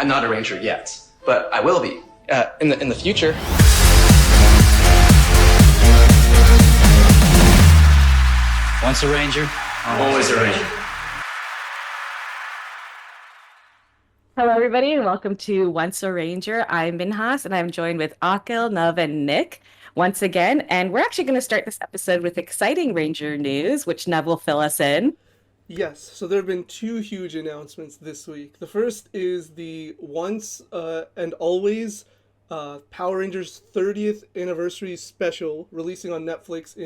I'm not a ranger yet, but I will be in the future. Once a ranger, Always a ranger. Hello, everybody, and welcome to Once a Ranger. I'm Minhas, and I'm joined with Akil, Nav, and Nick once again. And we're actually going to start this episode with exciting Ranger news, which Nav will fill us in. Yes, so there have been two huge announcements this week. The first is the Once and Always Power Rangers 30th anniversary special releasing on Netflix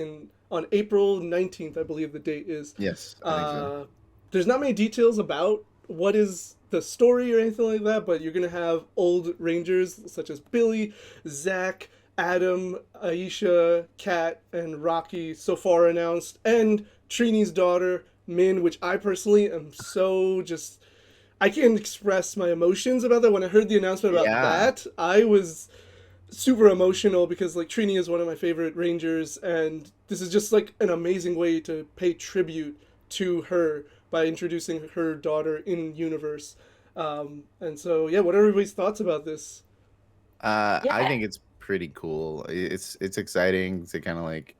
on April 19th, I believe the date is. Yes, I think so. There's not many details about what is the story or anything like that, but you're going to have old Rangers such as Billy, Zach, Adam, Aisha, Kat, and Rocky so far announced, and Trini's daughter, Min, which I personally am I can't express my emotions about that. When I heard the announcement about that, I was super emotional because like Trini is one of my favorite Rangers, and this is just like an amazing way to pay tribute to her by introducing her daughter in universe. And so yeah, what are everybody's thoughts about this? I think it's pretty cool. It's exciting to kind of like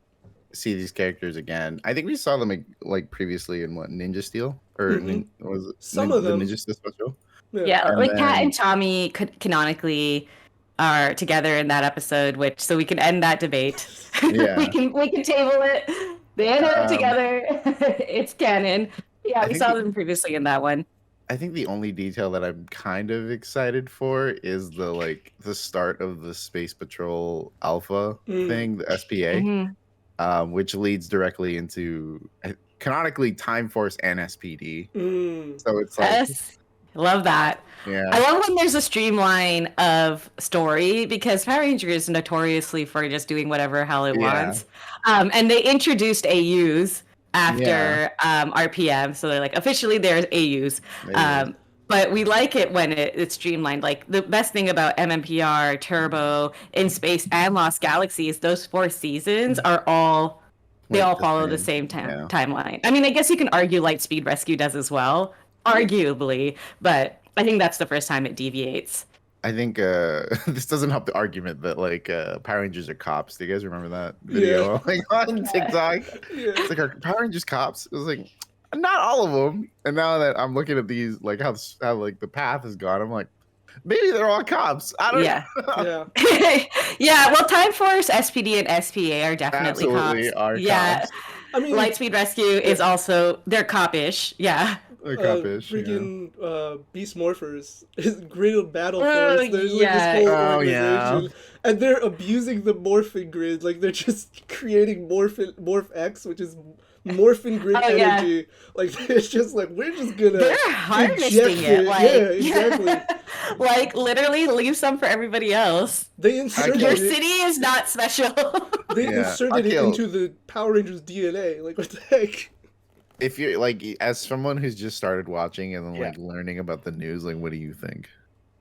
see these characters again. I think we saw them like previously in Ninja Steel or was it Some of them. the Ninja Steel special. Yeah, like Kat and Tommy canonically are together in that episode, so we can end that debate. Yeah. we can table it. They end up together. It's canon. Yeah, we saw them previously in that one. I think the only detail that I'm kind of excited for is the start of the Space Patrol Alpha thing, the SPA, which leads directly into canonically Time Force and SPD. So it's like, yes, love that. Yeah, I love when there's a streamline of story because Power Rangers is notoriously for just doing whatever hell it wants. And they introduced AUs after RPM, so they're like officially there's AUs. But we like it when it's streamlined. Like the best thing about MMPR, Turbo, In Space, and Lost Galaxy is those 4 seasons are all follow the same timeline. I mean, I guess you can argue Lightspeed Rescue does as well, arguably, but I think that's the first time it deviates. I think this doesn't help the argument that Power Rangers are cops. Do you guys remember that video on TikTok? It's like, are Power Rangers cops? It was like, not all of them. And now that I'm looking at these, like how the path has gone, I'm like, maybe they're all cops. I don't know. Yeah. Well, Time Force, SPD, and SPA are definitely absolutely cops. Cops. I mean, Lightspeed Rescue is also they're copish. Yeah. Freaking Beast Morphers, Grid Battle Force. There's like this whole organization, and they're abusing the morphing grid. Like they're just creating Morph X, which is morphing grid energy. Like it's just like we're just gonna. They're harnessing it. Exactly. Like literally leave some for everybody else. They inserted your city is not special. They inserted it into the Power Rangers DNA. Like what the heck? If you're as someone who's just started watching and then learning about the news, what do you think?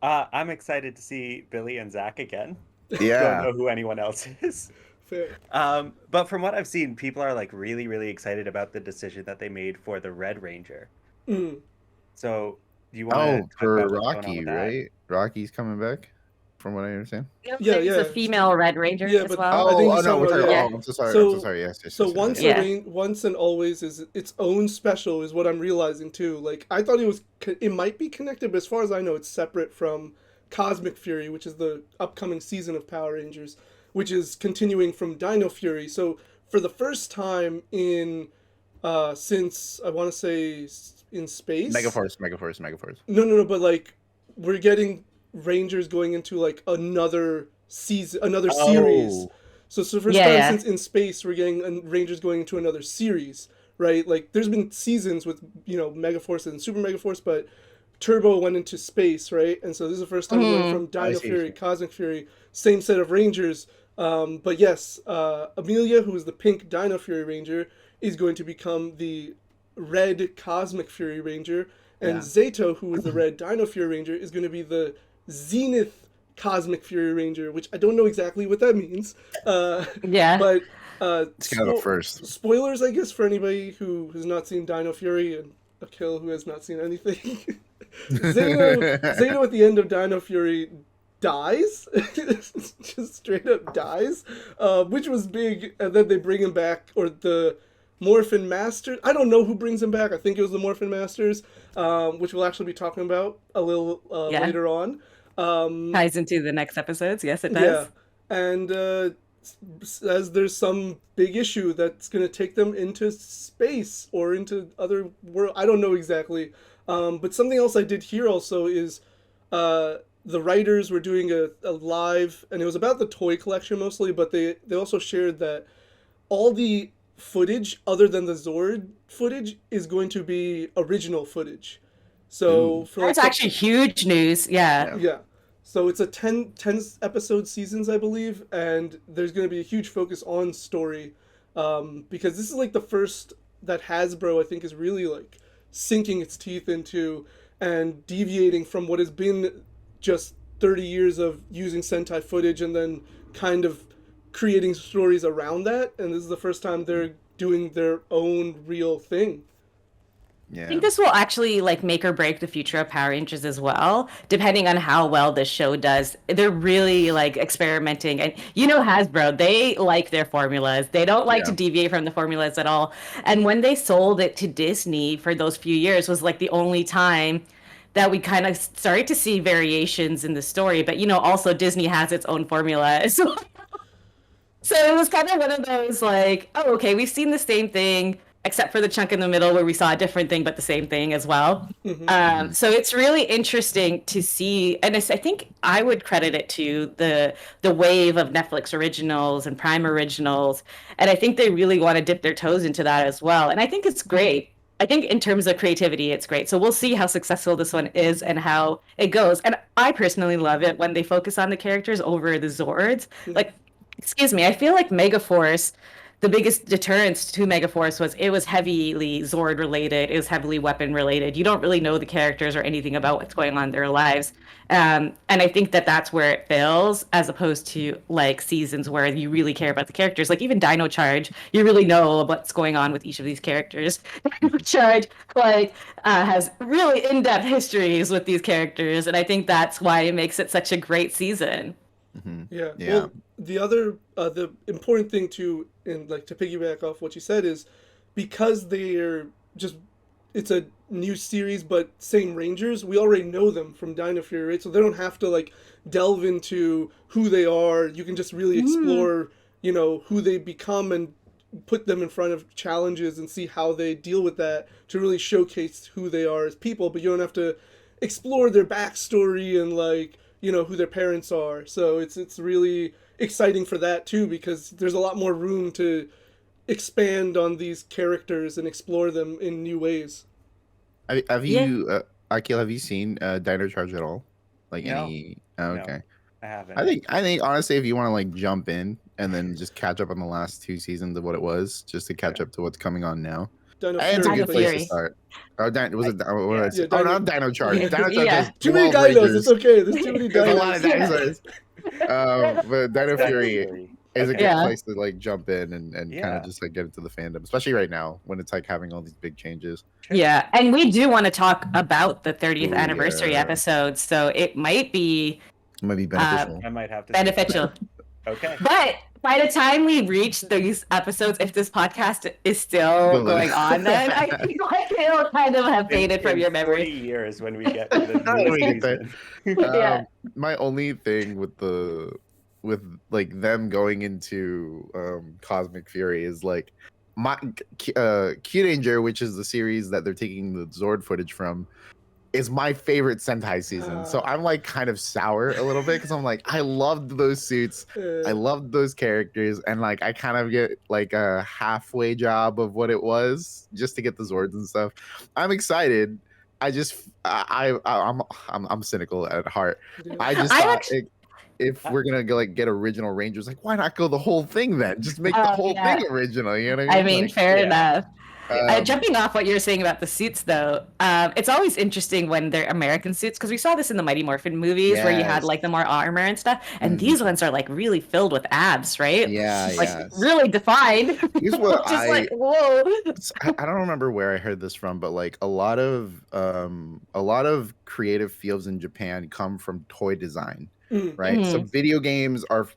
I'm excited to see Billy and Zach again. Yeah. Don't know who anyone else is. Fair. But from what I've seen, people are really, really excited about the decision that they made for the Red Ranger. So do you want to for Rocky, right? Rocky's coming back, from what I understand. There's a female Red Ranger as well. I'm so sorry. Yes. So Once and Always is its own special, is what I'm realizing too. Like I thought it might be connected, but as far as I know, it's separate from Cosmic Fury, which is the upcoming season of Power Rangers, which is continuing from Dino Fury. So for the first time in since I want to say in space, Megaforce. No, but we're getting Rangers going into another season, another series. So for the first time since In Space, we're getting Rangers going into another series, right? Like there's been seasons with Megaforce and Super Megaforce, but Turbo went into space, right? And so this is the first time we're going from Dino Fury, Cosmic Fury, same set of Rangers. But yes, Amelia, who is the pink Dino Fury Ranger, is going to become the red Cosmic Fury Ranger, and Zato, who is the red Dino Fury Ranger, is going to be the Zenith Cosmic Fury Ranger, which I don't know exactly what that means. But it's kind of a first. Spoilers, I guess, for anybody who has not seen Dino Fury, and Akil, who has not seen anything. Zeno at the end of Dino Fury dies, just straight up dies, which was big. And then they bring him back, or the Morphin Masters. I don't know who brings him back. I think it was the Morphin Masters, which we'll actually be talking about a little later on. Ties into the next episodes. Yes, it does. Yeah, and as there's some big issue that's going to take them into space or into other world. I don't know exactly. But something else I did hear also is the writers were doing a live, and it was about the toy collection mostly, but they also shared that all the footage other than the Zord footage is going to be original footage. So for that's actually huge news. Yeah. So it's a 10 episode seasons, I believe, and there's going to be a huge focus on story, because this is like the first that Hasbro, I think, is really like sinking its teeth into and deviating from what has been just 30 years of using Sentai footage and then kind of creating stories around that. And this is the first time they're doing their own real thing. Yeah. I think this will actually like make or break the future of Power Rangers as well, depending on how well this show does. They're really like experimenting, and Hasbro, they like their formulas. They don't like to deviate from the formulas at all. And when they sold it to Disney for those few years was like the only time that we kind of started to see variations in the story. But also Disney has its own formula. So it was kind of one of those like, oh, okay, we've seen the same thing, except for the chunk in the middle where we saw a different thing, but the same thing as well. Mm-hmm. So it's really interesting to see, and I think I would credit it to the wave of Netflix originals and Prime originals, and I think they really want to dip their toes into that as well. And I think it's great. I think in terms of creativity, it's great. So we'll see how successful this one is and how it goes. And I personally love it when they focus on the characters over the Zords. Like, excuse me, I feel like Megaforce, the biggest deterrence to Megaforce was it was heavily Zord related. It was heavily weapon related. You don't really know the characters or anything about what's going on in their lives. And I think that that's where it fails, as opposed to like seasons where you really care about the characters. Like even Dino Charge, you really know what's going on with each of these characters. Dino Charge has really in-depth histories with these characters. And I think that's why it makes it such a great season. Mm-hmm. Yeah. Well, the other the important thing too, and like to piggyback off what you said, is because they're it's a new series but same Rangers, we already know them from Dino Fury, right? So they don't have to like delve into who they are. You can just really explore, who they become and put them in front of challenges and see how they deal with that to really showcase who they are as people. But you don't have to explore their backstory and like who their parents are. So it's really exciting for that too, because there's a lot more room to expand on these characters and explore them in new ways. Have you, Akil, have you seen Dino Charge at all? Like No. any? Oh, okay. No, I haven't. I think honestly, if you want to like jump in and then just catch up on the last 2 seasons of what it was, just to catch up to what's coming on now. Dino It's a Fury, good but place to start. Oh, was it? What did I say? Dino- not Dino Charge. Dino Charge has too many 12 dinos. Rangers. It's okay. There's too many There's a lot of dinos. dinosaurs. But Dino Fury is a good Yeah. place to like jump in and kind of just like get into the fandom, especially right now when it's like having all these big changes. Yeah, and we do want to talk about the 30th Ooh, anniversary yeah. episode, so it might be It might be beneficial. I might have to. beneficial. Okay. But by the time we reach these episodes, if this podcast is still going on, then I feel like it'll kind of have faded from your 40 memory. years when we get to the When we newest get season. Yeah. My only thing with like them going into Cosmic Fury is like my Q Danger, which is the series that they're taking the Zord footage from, is my favorite Sentai season. So I'm like kind of sour a little bit because I'm like, I loved those suits, I loved those characters, and like I kind of get like a halfway job of what it was just to get the Zords and stuff. I'm excited. I'm cynical at heart. I just thought if we're gonna go, like get original Rangers, like why not go the whole thing then? Just make the whole thing original. You know what I mean? Fair enough. Jumping off what you're saying about the suits, though, it's always interesting when they're American suits because we saw this in the Mighty Morphin movies where you had like the more armor and stuff, and these ones are like really filled with abs, right? Yeah, like really defined. Here's what Just like whoa. I don't remember where I heard this from, but like a lot of creative fields in Japan come from toy design, right? So video games are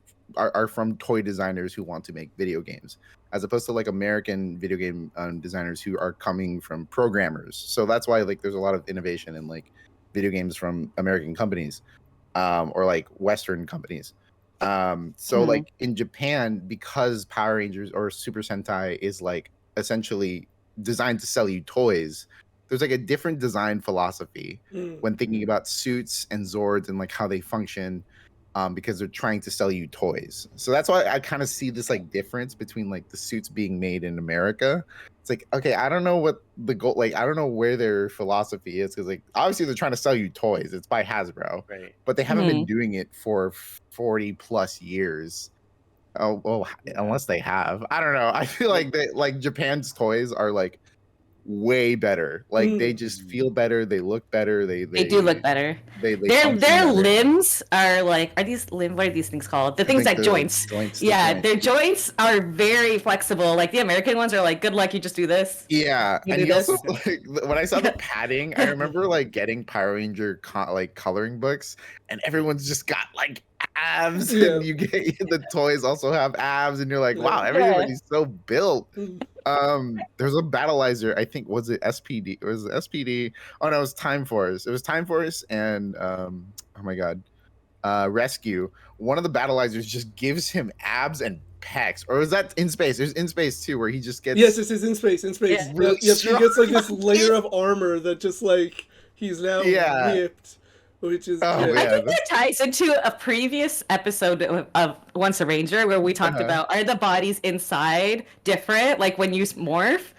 from toy designers who want to make video games, as opposed to like American video game designers who are coming from programmers. So that's why like there's a lot of innovation in like video games from American companies, or like Western companies. So like in Japan, because Power Rangers or Super Sentai is like essentially designed to sell you toys, there's like a different design philosophy when thinking about suits and Zords and like how they function, because they're trying to sell you toys. So that's why I kind of see this like difference between like the suits being made in America. It's like, okay, I don't know what the goal, like I don't know where their philosophy is, because like obviously they're trying to sell you toys. It's by Hasbro, Right. but they haven't been doing it for 40 plus years. Oh, well, unless they have, I don't know. I feel like Japan's toys are like way better. Like they just feel better. They look better. They do look better. Their better. Limbs are like, what are these things called? The things like joints. Their joints are very flexible. Like the American ones are like, good luck, you just do this. Yeah, and you also like when I saw the padding, I remember like getting Power Ranger like coloring books, and everyone's just got like abs, and you get the toys also have abs, and you're like, wow, everybody's so built. There's a battleizer, I think, was it SPD? It was SPD. Oh no, it was Time Force. It was Time Force and oh my god, Rescue. One of the battleizers just gives him abs and pecs, or was that In Space? There's In Space too, where he just gets this is In Space. Yeah. Really he gets like this layer of armor that just like he's now ripped. Which is I think that ties into a previous episode of Once a Ranger where we talked about, are the bodies inside different, like when you morph?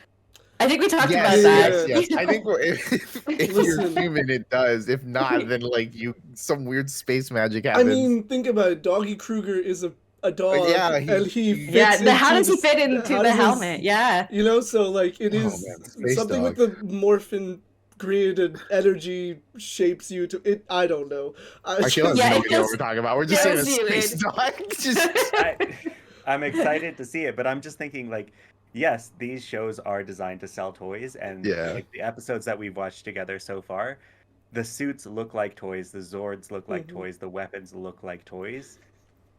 I think we talked about that. Yes. I think if you're human, it does. If not, then like some weird space magic happens. I mean, think about it. Doggy Kruger is a dog, and he fits how does he fit into the helmet? You know, so like it is something with the morphin grid and energy shapes you to it. I don't know. I feel like no idea what we're talking about. We're just saying a space dog. I'm excited to see it, but I'm just thinking like, yes, these shows are designed to sell toys, and like the episodes that we've watched together so far, the suits look like toys, the Zords look like toys, the weapons look like toys.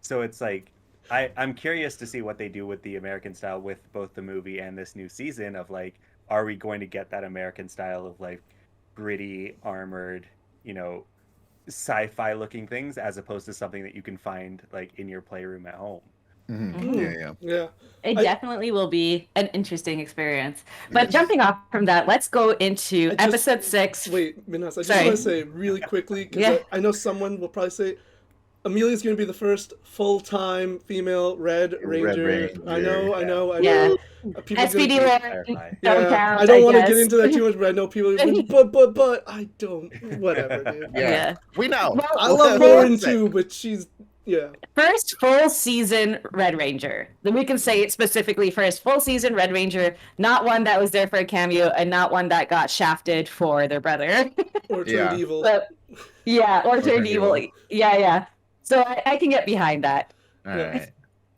So it's like I'm curious to see what they do with the American style with both the movie and this new season of like, are we going to get that American style of like gritty, armored, you know, sci-fi looking things, as opposed to something that you can find like in your playroom at home? Yeah. It definitely will be an interesting experience. But jumping off from that, let's go into episode 6. Wait, Minas, I just want to say really quickly, because I know someone will probably say, Amelia's going to be the first full-time female Red Ranger. I know. Yeah. SPD count, I don't want to get into that too much, but I know people. But I don't. Whatever, dude. Yeah. We know. Well, I love Lauren too, but she's first full season Red Ranger. Then we can say it specifically first full season Red Ranger, not one that was there for a cameo, and not one that got shafted for their brother or turned evil. Or turned evil. Yeah. So I can get behind that. All right.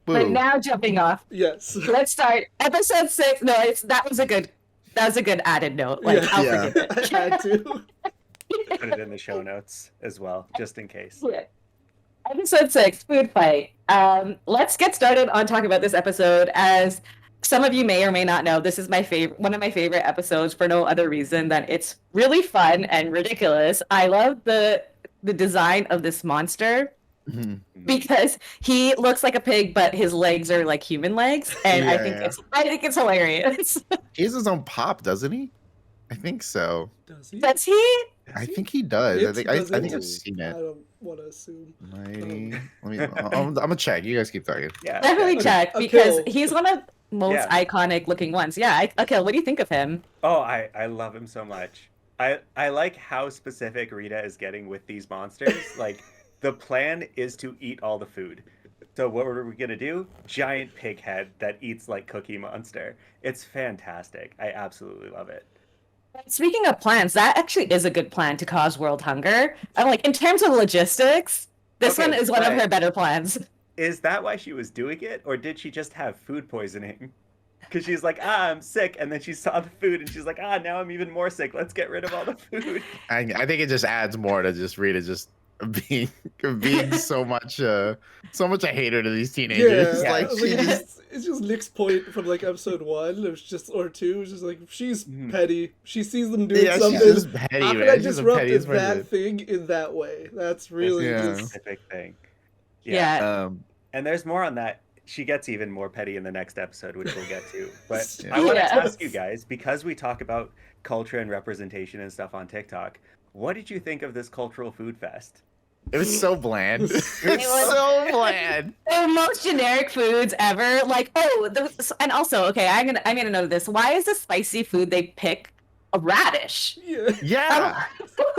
But now jumping off. Yes. Let's start episode 6. No, that was a good added note. Like I'll forgive it. I had to. Put it in the show notes as well, just in case. Yeah. Episode 6, food fight. Let's get started on talking about this episode. As some of you may or may not know, this is one of my favorite episodes for no other reason than it's really fun and ridiculous. I love the design of this monster. Because he looks like a pig, but his legs are like human legs, and I think it's hilarious. He has his own pop, doesn't he? I think so. Does he? Does he? I think he does. I think I've seen it. I don't want to assume. Mighty. I'm gonna check. You guys keep talking. Yeah, definitely check because he's one of the most iconic looking ones. Yeah, Akil, what do you think of him? Oh, I love him so much. I like how specific Rita is getting with these monsters. Like, the plan is to eat all the food. So what were we gonna do? Giant pig head that eats like Cookie Monster. It's fantastic. I absolutely love it. Speaking of plans, that actually is a good plan to cause world hunger. I'm like, in terms of logistics, this Okay, one is one of but- her better plans. Is that why she was doing it, or did she just have food poisoning? Because she's like, I'm sick, and then she saw the food, and she's like, now I'm even more sick. Let's get rid of all the food. I think it just adds more to just Rita just being so much a hater to these teenagers. Yeah, Like she just it's just Nick's point from like episode 1. It was just or 2. It's just like she's petty. She sees them doing something. she's just petty, How can man. I She's a disrupt petty that person. thing in that way? That's really Yeah. just Specific thing. Yeah. And there's more on that. She gets even more petty in the next episode, which we'll get to. But Yeah. I want to Yes. ask you guys, because we talk about culture and representation and stuff on TikTok, what did you think of this cultural food fest? It was so bland. It was was- so bland. The most generic foods ever. Like, and also, okay, I'm gonna know this. Why is the spicy food they pick a radish? yeah. Yeah,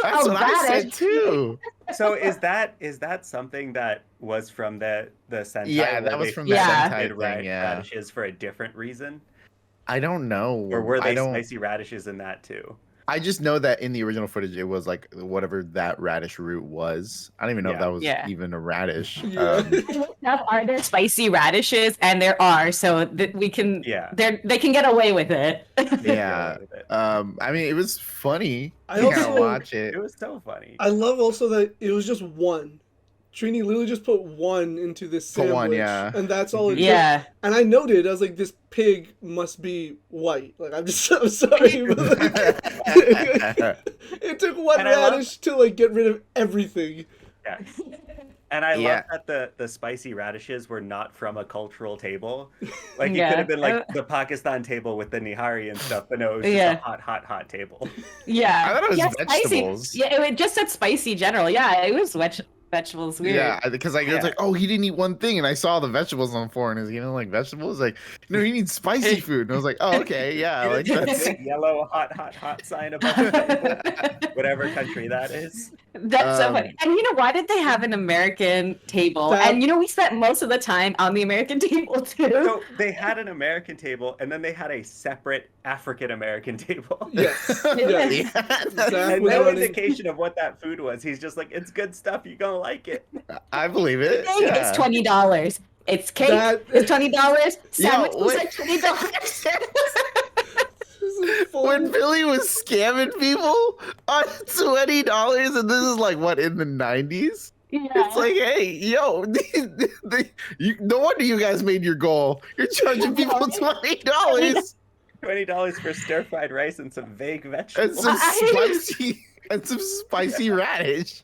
that's A what I said radish. too. So is that something that was from the Sentai? Yeah, where that was they from the Yeah. Sentai did thing. Yeah, radishes for a different reason? I don't know. Or were I they don't. spicy radishes in that too? I just know that in the original footage, it was like whatever that radish root was. I don't even know if Yeah. that was Yeah. even a radish. Yeah. Are there spicy radishes? And there are, so that we can. Yeah. They can get away with it. Yeah. I mean, it was funny. I You gotta also- watch it. It was so funny. I love also that it was just one. Trini literally just put one into this Put sandwich, one, yeah. and that's all it took. Yeah. And I noted, I was like, this pig must be white. Like, I'm sorry, but like, it took one And I love- radish to like get rid of everything. Yes. And I Yeah. love that the spicy radishes were not from a cultural table. Like it Yeah. could have been like the Pakistan table with the nihari and stuff, but no, it was just Yeah. a hot table. Yeah. I thought it was yeah, vegetables. Spicy. Yeah, it just said spicy general. Yeah, it was vegetables. Weird. Yeah, because like it was Yeah. like, oh, he didn't eat one thing, and I saw the vegetables on the floor, and he's like vegetables, like no, he needs spicy food, and I was like, oh, okay, yeah, like that's Yellow hot sign above the table, whatever country that is. That's so funny. And why did they have an American table? That- And we spent most of the time on the American table too. So they had an American table, and then they had a separate African American table. Yes. Yeah. yes. Zach And was no running. indication of what that food was. He's just like, it's good stuff. You're gonna like it. I believe it. Cake Yeah. is $20. It's cake. That- It's $20. Sandwich was wait. like $20. When Billy was scamming people on $20, and this is like what in the 90s. Yeah. It's like, hey, yo, no wonder you guys made your goal. You're charging people $20 $20 for stir fried rice and some vague and vegetables. some spicy radish.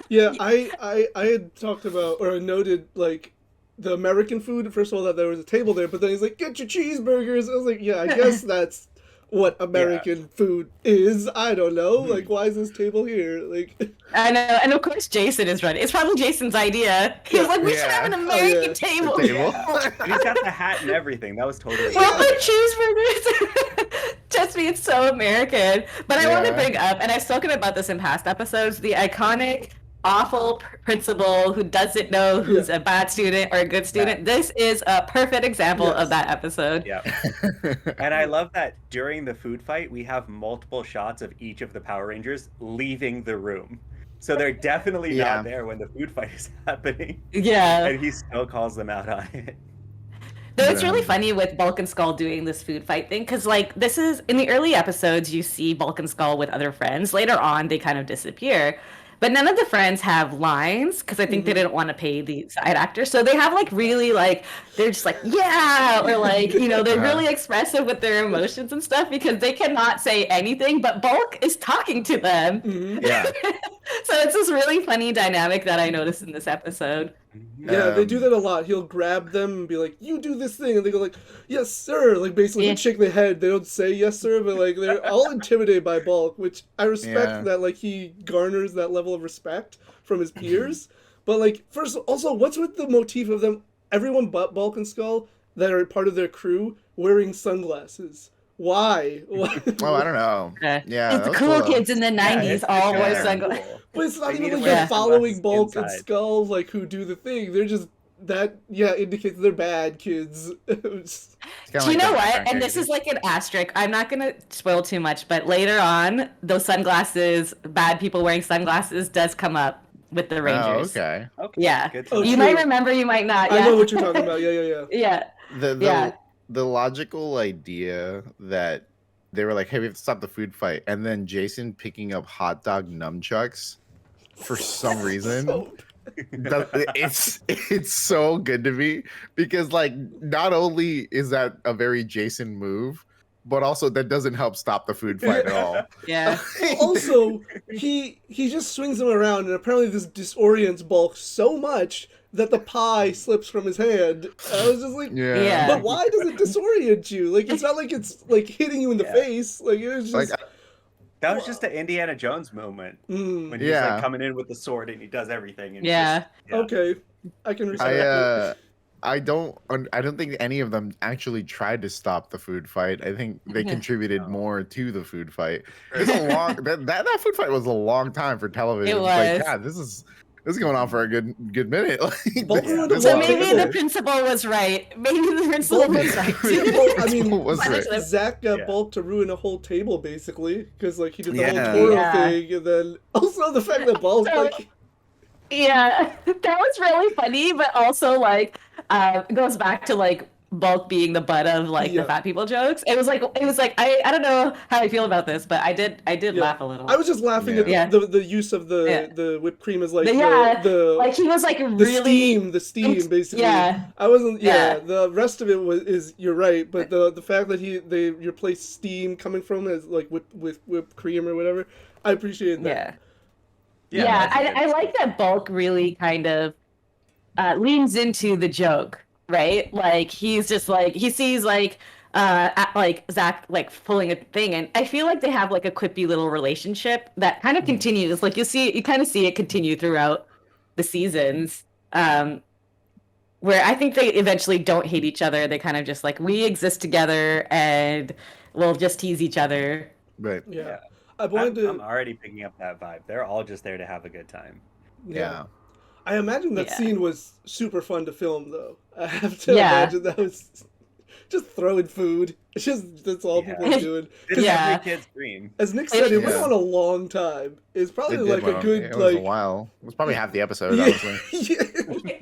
Yeah, I had talked about or noted like the American food. First of all, that there was a table there, but then he's like, "Get your cheeseburgers." I was like, "Yeah, I guess that's what American food is." I don't know. Like, why is this table here? Like, I know, and of course Jason is running. It's probably Jason's idea. He's like, we should have an Yeah. American yeah. table. And he's got the hat and everything. That was totally. Well, the cheeseburgers. Trust me, it's so American. But I want to Yeah. bring up, and I've spoken about this in past episodes, the iconic awful principal who doesn't know who's a bad student or a good student. This is a perfect example Yes. of that episode. Yeah. And I love that during the food fight, we have multiple shots of each of the Power Rangers leaving the room. So they're definitely Yeah. not there when the food fight is happening. Yeah. And he still calls them out on it. Though it's really funny with Bulk and Skull doing this food fight thing, because like this is in the early episodes you see Bulk and Skull with other friends. Later on they kind of disappear. But none of the friends have lines because I think they didn't want to pay the side actors. So they have like really like they're just like yeah or like they're really expressive with their emotions and stuff because they cannot say anything. But Bulk is talking to them. Yeah. So it's this really funny dynamic that I noticed in this episode. yeah, they do that a lot. He'll grab them and be like, "You do this thing," and they go like, "Yes, sir." Like basically Yeah. shake their head. They don't say yes, sir, but like they're all intimidated by Bulk, which I respect Yeah. that like he garners that level of respect from his peers. But like first, also, what's with the motif of them? Everyone but Bulk and Skull that are part of their crew wearing sunglasses. Why? Why? Oh, I don't know. Yeah, that It's was cool cool. kids in the 90s all wore yeah. sunglasses. But it's not They even need to like wear they're following sunglasses Bulk and inside. Skull like who do the thing. They're just that indicates they're bad kids. Do you know what? And this is like an asterisk. I'm not gonna spoil too much, but later on, those sunglasses, bad people wearing sunglasses, does come up with the Rangers. Oh, okay. Yeah. Oh, you might remember, you might not. Yeah. I know what you're talking about. Yeah. The logical idea that they were like, hey, we have to stop the food fight, and then Jason picking up hot dog nunchucks for some reason. It's so good to me, because like not only is that a very Jason move, but also that doesn't help stop the food fight at all. Yeah. Also, he just swings them around, and apparently this disorients Bulk so much that the pie slips from his hand. I was just like, yeah. But why does it disorient you? Like, it's not like it's like hitting you in the face. Like, it was just. That was just an Indiana Jones moment when he's like coming in with the sword and he does everything. And Okay, I can respect that. I don't think any of them actually tried to stop the food fight. I think they contributed more to the food fight. It's a long that food fight was a long time for television. It was. Like, God, this is going on for a good minute. So maybe the principal was right. Maybe the principal was right. I mean, Zach got Bulk to ruin a whole table basically, because like he did the whole Toro thing, and then also the fact that Bulk like. Yeah, that was really funny, but also like it goes back to like Bulk being the butt of like the fat people jokes. It was like I don't know how I feel about this, but I did laugh a little. I was just laughing at the use of the whipped cream as like the like he was like the steam basically. Yeah. I wasn't the rest of it is you're right, but the fact that they replaced steam coming from as like with whipped cream or whatever, I appreciate that. Yeah, I like that Bulk really kind of leans into the joke. Right, like he's just like he sees like Zach like pulling a thing, and I feel like they have like a quippy little relationship that kind of continues. Like you kind of see it continue throughout the seasons, where I think they eventually don't hate each other. They kind of just like, we exist together and we'll just tease each other. Right. Yeah. I'm already picking up that vibe. They're all just there to have a good time. Yeah. I imagine that scene was super fun to film, though. I have to imagine that was just throwing food. It's just that's all people are doing. It's every kid's dream. As Nick said, it went on a long time. It's probably like a good it was a while. It was probably half the episode, honestly.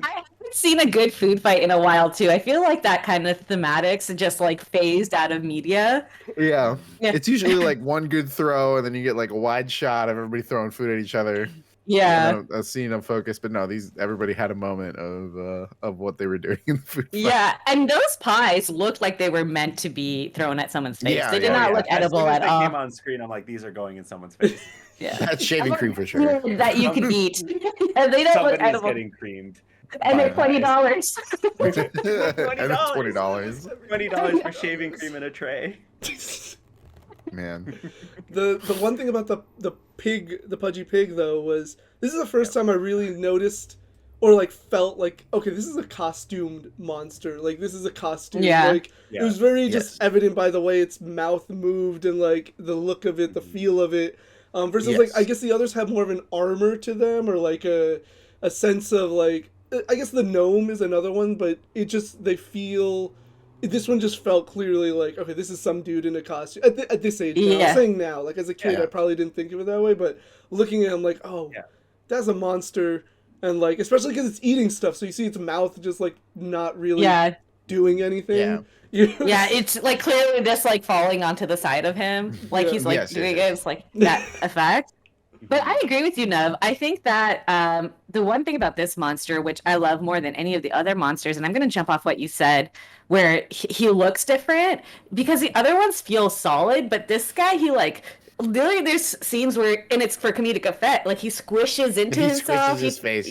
I haven't seen a good food fight in a while too. I feel like that kind of thematics just like phased out of media. Yeah. It's usually like one good throw, and then you get like a wide shot of everybody throwing food at each other. Yeah, a scene of focus, but no, everybody had a moment of what they were doing in the food fight. Yeah, and those pies looked like they were meant to be thrown at someone's face. They did not look edible at all. They came on screen, I'm like, these are going in someone's face. That's shaving cream for sure. That you can eat. And they don't look edible. Getting creamed. And they're $20. And $20. $20 for shaving cream in a tray. Man, the one thing about the pudgy pig though was this is the first time I really noticed or like felt like, okay, this is a costumed monster. Like this is a costume. Like it was very just evident by the way its mouth moved and like the look of it, the feel of it. Versus like I guess the others have more of an armor to them, or like a sense of like, I guess the gnome is another one, but it just this one just felt clearly like, okay, this is some dude in a costume at this age. Now. I'm saying now, like as a kid, I probably didn't think of it that way, but looking at him like, oh, that's a monster, and like especially because it's eating stuff, so you see its mouth just like not really doing anything. Yeah, it's like clearly just like falling onto the side of him, like he's like doing it. It's like that effect. But I agree with you, Nev. I think that the one thing about this monster, which I love more than any of the other monsters, and I'm going to jump off what you said, where he looks different, because the other ones feel solid, but this guy, he like, literally there's scenes where, and it's for comedic effect, like he squishes into himself. He squishes his face,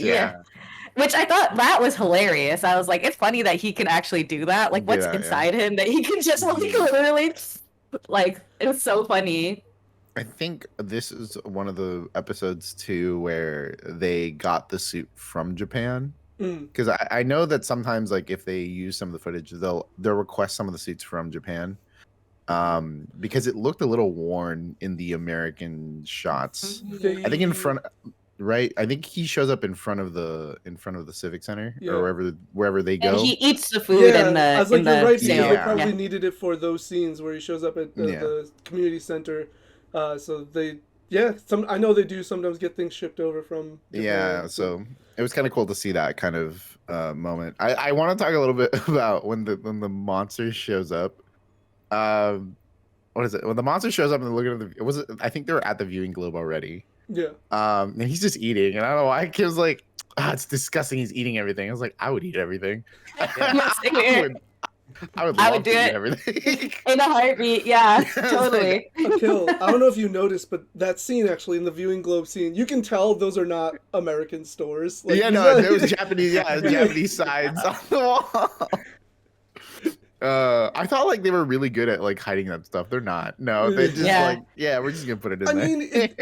Which I thought that was hilarious. I was like, it's funny that he can actually do that. Like, what's inside him that he can just like literally, like, it was so funny. I think this is one of the episodes too where they got the suit from Japan, because I know that sometimes like if they use some of the footage, they'll request some of the suits from Japan, because it looked a little worn in the American shots. I think in front right. I think he shows up in front of the Civic Center Yeah. or wherever they go. And he eats the food in the I was like, in you're the right, because sale. they Yeah. probably needed it for those scenes where he shows up at the community center. So they, I know they do sometimes get things shipped over from Japan. Yeah, so it was kind of cool to see that kind of moment. I want to talk a little bit about when the monster shows up. What is it? When the monster shows up and they're looking at I think they were at the viewing globe already. Yeah. And he's just eating, and I don't know why. Kid was like, it's disgusting. He's eating everything. I was like, I would eat everything. I would love do to it eat everything. in a heartbeat. Yeah, totally. Akil, I don't know if you noticed, but that scene actually in the viewing globe scene, you can tell those are not American stores. Like, there was Japanese, Japanese signs on the wall. I thought like they were really good at like hiding that stuff. They're not. No, they just we're just gonna put it in there. I mean, it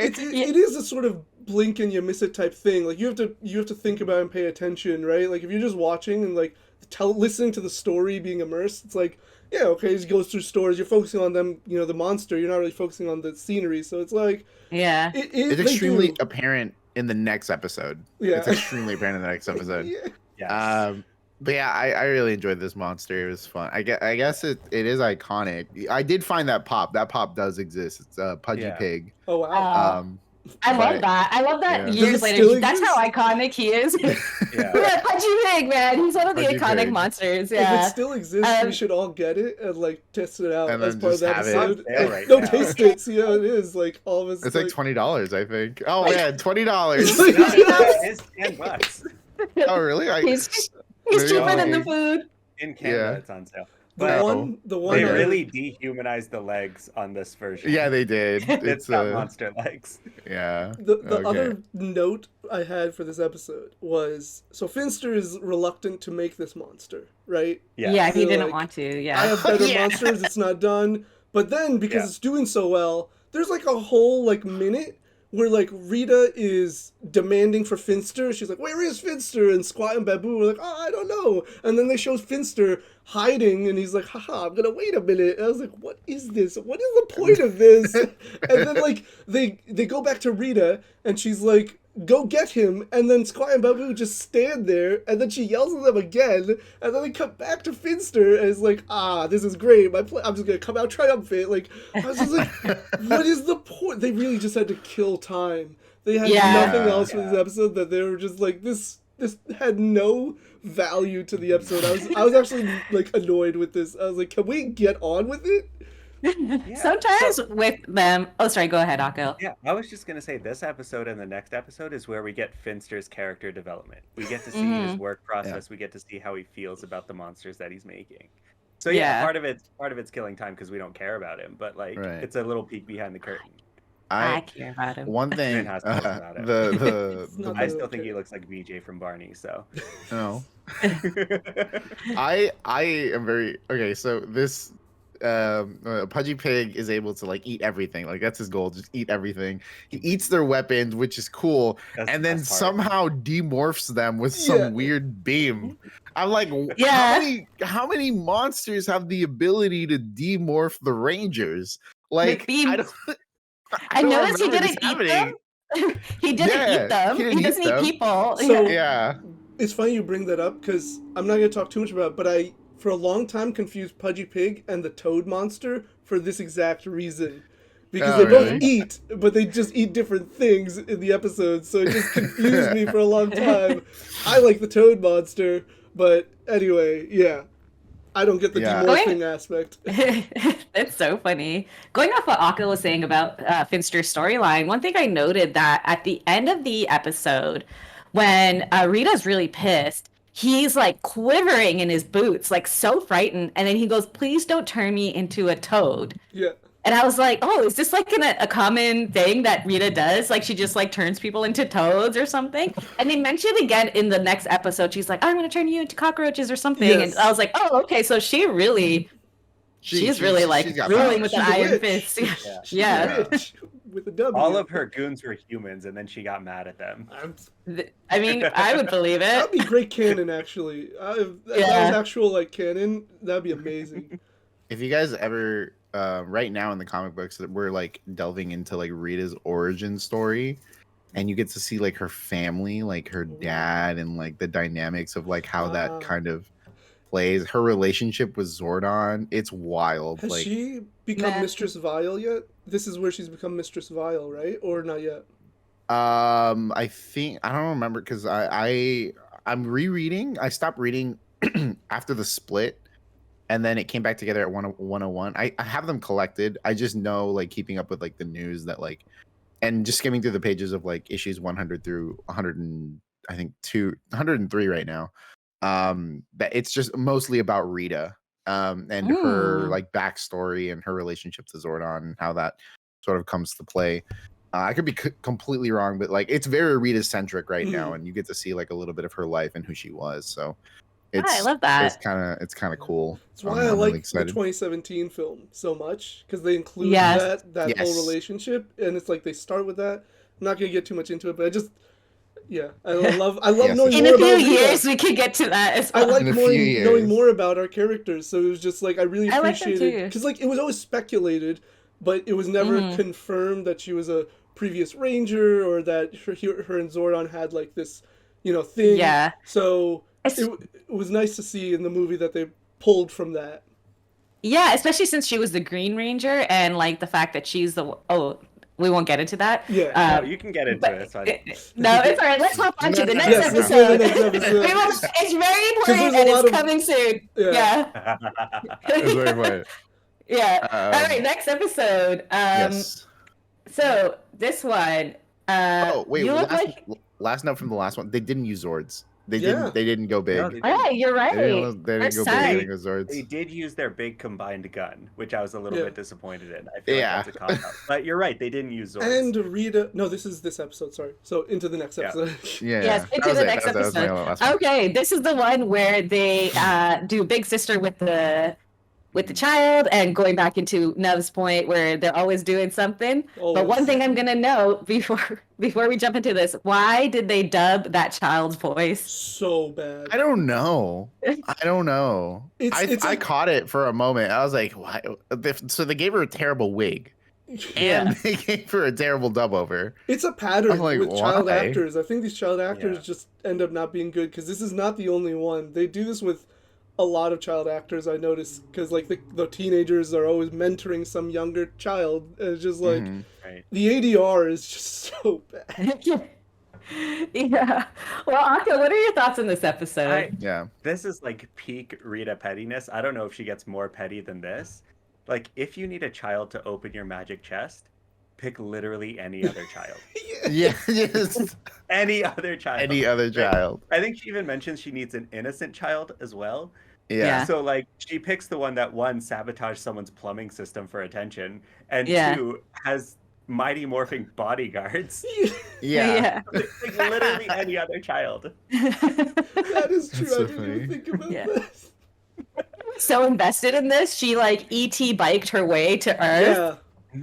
is a sort of blink and you miss it type thing. Like you have to think about and pay attention, right? Like if you're just watching and like listening to the story, being immersed, it's like, yeah, okay, he goes through stores. You're focusing on them, the monster. You're not really focusing on the scenery. So it's like, it's extremely apparent in the next episode. Yeah, it's extremely apparent in the next episode. Yes. But yeah, I really enjoyed this monster. It was fun. I guess it is iconic. I did find that pop. That pop does exist. It's a Pudgy Pig. Oh wow. I love that. I love that years later. That's how iconic he is. Yeah, Pudgy Pig, man. He's one of the iconic monsters. Yeah. If it still exists, we should all get it and like test it out as part of that episode. Taste it. See how it is. Like all of us. It's like $20, I think. Oh man, $20. It's $10. Oh really? He's cheaper than the food. In Canada, it's on sale. The one they really dehumanized the legs on this version. Yeah, they did. It's got monster legs. Yeah. The other note I had for this episode was, so Finster is reluctant to make this monster, right? Yeah, he didn't want to. Yeah. I have better monsters. It's not done. But then because it's doing so well, there's like a whole like minute where like Rita is demanding for Finster. She's like, "Where is Finster?" And Squat and Babu were like, "Oh, I don't know." And then they show Finster hiding, and he's like, "Haha, I'm gonna wait a minute." And I was like, "What is this? What is the point of this?" And then like they go back to Rita, and she's like, "Go get him." And then Squat and Babu just stand there, and then she yells at them again, and then they come back to Finster, and it's like, this is great. I'm just gonna come out triumphant. Like, I was just like, what is the point? They really just had to kill time. They had nothing else for this episode, that they were just like, this had no value to the episode. I was actually like annoyed with this. I was like, can we get on with it? Sometimes with them. Oh, sorry. Go ahead, Akil. Yeah, I was just gonna say this episode and the next episode is where we get Finster's character development. We get to see his work process. We get to see how he feels about the monsters that he's making. So part of it's killing time because we don't care about him, but like it's a little peek behind the curtain. I care about him. One thing, I still think he looks like BJ from Barney. So no, I am very okay. So this. Pudgy Pig is able to like eat everything. Like that's his goal, just eat everything. He eats their weapons, which is cool, and then somehow demorphs them with some weird beam. I'm like, how many monsters have the ability to demorph the Rangers? Like I noticed he didn't eat them. He didn't eat them. He doesn't eat people. So it's funny you bring that up because I'm not going to talk too much about it, but I for a long time confused Pudgy Pig and the Toad monster for this exact reason. Because they both eat, but they just eat different things in the episodes, so it just confused me for a long time. I like the Toad monster, but anyway, I don't get the demorphing aspect. That's so funny. Going off what Akil was saying about Finster's storyline, one thing I noted that at the end of the episode, when Rita's really pissed, he's like quivering in his boots, like so frightened. And then he goes, "Please don't turn me into a toad." Yeah. And I was like, oh, is this like a common thing that Rita does? Like she just like turns people into toads or something? And they mentioned again in the next episode, she's like, "I'm going to turn you into cockroaches or something." Yes. And I was like, oh, okay. So she's really like ruling with an iron fist. Yeah. With a W. All of her goons were humans, and then she got mad at them. I mean, I would believe it. That'd be great canon, actually. If that was actual like canon, that'd be amazing. If you guys ever, right now in the comic books, that we're like delving into like Rita's origin story. and you get to see like her family, like her dad, and like the dynamics of like how that kind of plays. Her relationship with Zordon, it's wild. Has like, she become Mistress Vile yet? This is where she's become Mistress Vile, right? Or not yet? I think I don't remember because I'm rereading. I stopped reading after the split, and then it came back together at 101. I have them collected. I just know, like, keeping up with like the news that like, and just skimming through the pages of like issues 100 through 100 and I think 103 right now. That it's just mostly about Rita, and her like backstory and her relationship to Zordon and how that sort of comes to play. I could be completely wrong, but like it's very Rita centric right now, and you get to see like a little bit of her life and who she was. So I love that. It's kind of cool. That's why I like the 2017 film so much, because they include that whole relationship, and it's like they start with that. I'm not gonna get too much into it, but I just I love knowing more about In a few years, we could get to that as well. I like knowing more about our characters, so it was just like I really appreciated it because like it was always speculated, but it was never confirmed that she was a previous Ranger or that her and Zordon had like this, thing. Yeah. So it was nice to see in the movie that they pulled from that. Yeah, especially since she was the Green Ranger, and like the fact that she's we won't get into that. Yeah, you can get into it. It's fine. No, it's all right. Let's hop on to the next episode. It's very important, and it's coming soon. Yeah. It's very important. Yeah. All right, next episode. Yes. So this one. Last note from the last one. They didn't use Zords. They didn't go big. No, yeah, you're right. They didn't go big. Zords. They did use their big combined gun, which I was a little bit disappointed in. I feel like that's a cop-out. But you're right, they didn't use Zords. And Rita, no, this is this episode. Sorry. So into the next episode. Yes, into the next episode. Okay, this is the one where they do Big Sister with the child, and going back into Nev's point where they're always doing something. But one thing I'm gonna know before we jump into this, why did they dub that child's voice so bad? I don't know. I caught it for a moment. I was like, why? So they gave her a terrible wig. And they gave her a terrible dub over. It's a pattern with child actors. I think these child actors just end up not being good, because this is not the only one. They do this with a lot of child actors, I noticed, because like the teenagers are always mentoring some younger child, and it's just like the ADR is just so bad. Yeah. Well, Anka, what are your thoughts on this episode? This is like peak Rita pettiness. I don't know if she gets more petty than this. Like, if you need a child to open your magic chest, pick literally any other child. Yes. Any other child. Any other child. I think she even mentions she needs an innocent child as well. Yeah. So like she picks the one that, one, sabotaged someone's plumbing system for attention, and two, has mighty morphing bodyguards. Yeah. Like literally any other child. That is true. I didn't even think about this. So invested in this, she like ET biked her way to Earth.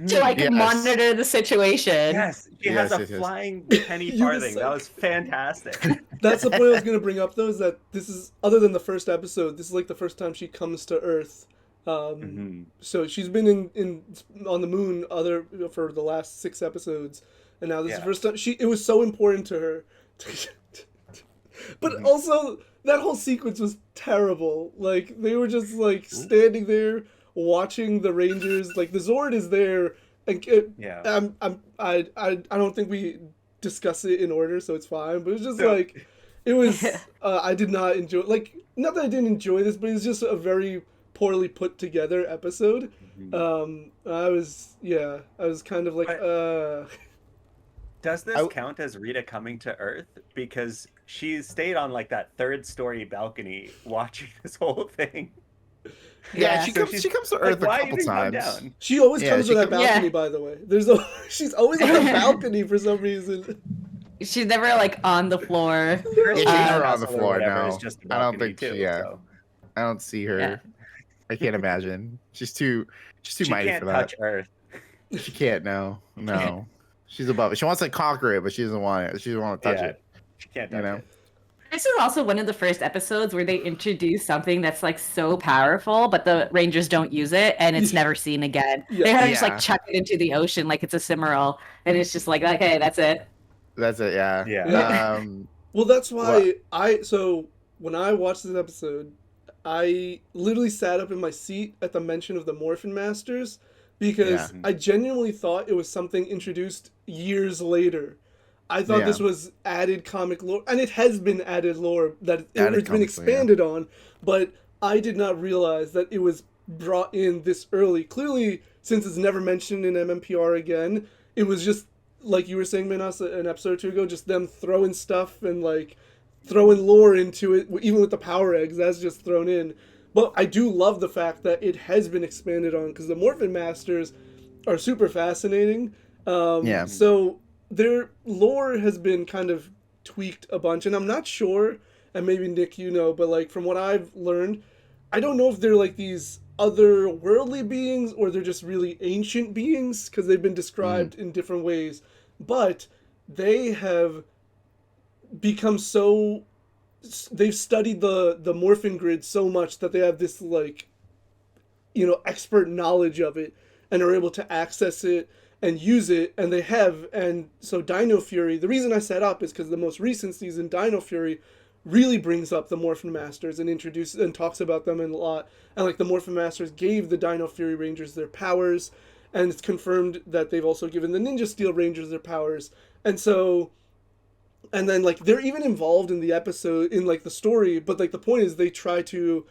To like monitor the situation. Yes, she has a flying penny farthing. That was fantastic. That's the point I was going to bring up, though, is that this is, other than the first episode, this is like the first time she comes to Earth. So she's been on the moon for the last 6 episodes, and now this is the first time it was so important to her. But also, that whole sequence was terrible. Like, they were just like standing there watching the Rangers. Like, the Zord is there, and I don't think we discuss it in order, so it's fine. But it's just like, it was. I did not enjoy. Like, not that I didn't enjoy this, but it's just a very poorly put together episode. I was kind of like. Does this count as Rita coming to Earth? Because she stayed on like that 3rd-story balcony watching this whole thing. Yeah, she comes to Earth a couple times. She always comes to that balcony, by the way. She's always on the balcony for some reason. She's never like on the floor. She's never on the floor now. I don't think I don't see her. Yeah. I can't imagine. She's too mighty for that. Touch Earth. She can't. No. She's above it. She wants to conquer it, but she doesn't want it. She doesn't want to touch it. She can't touch it. This is also one of the first episodes where they introduce something that's like so powerful, but the Rangers don't use it, and it's never seen again. They kind of just like chuck it into the ocean like it's a Cimmeral, and it's just like, okay, that's it. That's it. Yeah. Yeah. Well, that's Well, why so when I watched this episode, I literally sat up in my seat at the mention of the Morphin Masters yeah. because I genuinely thought it was something introduced years later. I thought Yeah. this was added comic lore, and it has been added lore Added it's been comics, yeah. expanded on, but I did not realize that it was brought in this early. Clearly, since it's never mentioned in MMPR again, it was just like you were saying, Minas, an episode or two ago, just them throwing stuff and like throwing lore into it, even with the power eggs. That's just thrown in. But I do love the fact that it has been expanded on because the Morphin Masters are super fascinating. Yeah. So their lore has been kind of tweaked a bunch, and I'm not sure. And maybe Nick, you know, but like from what I've learned, I don't know if they're like these otherworldly beings or they're just really ancient beings because they've been described in different ways. But they have become so they've studied the morphin grid so much that they have this like expert knowledge of it and are able to access it and use it, and they have. And so Dino Fury, the reason I set up is because the most recent season, Dino Fury, really brings up the Morphin Masters and introduces and talks about them a lot. And like the Morphin Masters gave the Dino Fury Rangers their powers, and it's confirmed that they've also given the Ninja Steel Rangers their powers. And so, and then like they're even involved in the episode in like the story, but like the point is they try to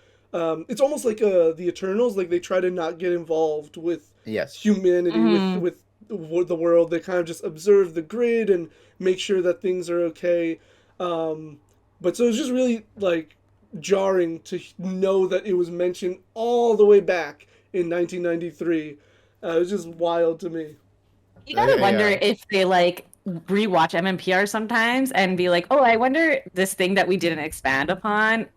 it's almost like the Eternals, like they try to not get involved with Yes. humanity, with the world. They kind of just observe the grid and make sure that things are okay. But so it's just really like jarring to know that it was mentioned all the way back in 1993. It was just wild to me. You gotta wonder Yeah. if they like rewatch MMPR sometimes and be like, oh, I wonder this thing that we didn't expand upon.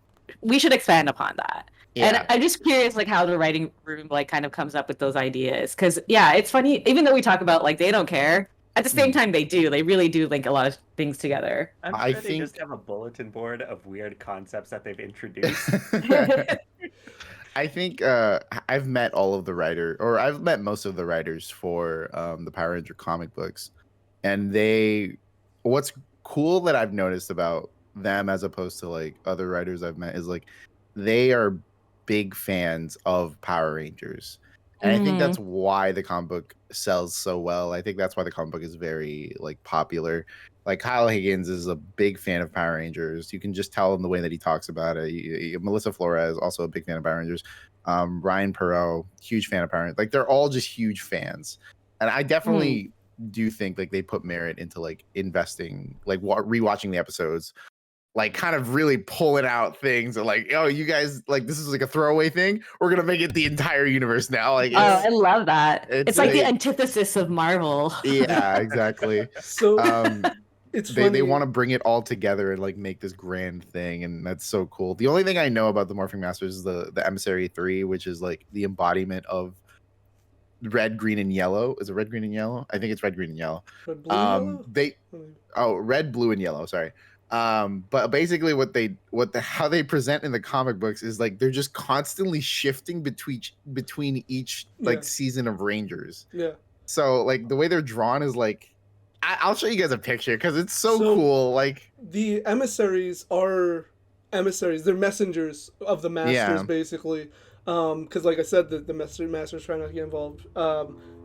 We should expand upon that. And Yeah. I'm just curious, like, how the writing room like kind of comes up with those ideas. Because yeah, it's funny. Even though we talk about like they don't care, at the same time they do. They really do link a lot of things together. I'm I sure they think- just have a bulletin board of weird concepts that they've introduced. I think I've met all of the writer, or I've met most of the writers for the Power Ranger comic books, and what's cool that I've noticed about them as opposed to like other writers I've met is like they are big fans of Power Rangers. And I think that's why the comic book sells so well. I think that's why the comic book is very like popular. Like Kyle Higgins is a big fan of Power Rangers. You can just tell in the way that he talks about it. Melissa Flores, also a big fan of Power Rangers. Ryan Perot, huge fan of Power Rangers. Like they're all just huge fans. And I definitely do think like they put merit into like investing, like rewatching the episodes, like kind of really pulling out things and like, oh, you guys, like this is like a throwaway thing. We're gonna make it the entire universe now. Like, Oh, I love that. It's like the a- antithesis of Marvel. yeah, exactly. So it's funny. They want to bring it all together and like make this grand thing, and that's so cool. The only thing I know about the Morphing Masters is the Emissary 3, which is like the embodiment of red, green, and yellow. Is it red, green, and yellow? I think it's red, green, and yellow. Red, blue, yellow? Red, blue, and yellow. Sorry. But basically how they present in the comic books is like they're just constantly shifting between each like season of Rangers. Yeah. So like the way they're drawn is like I'll show you guys a picture because it's so cool. Like the emissaries are emissaries. They're messengers of the masters, basically. Because like I said, the masters try not to get involved.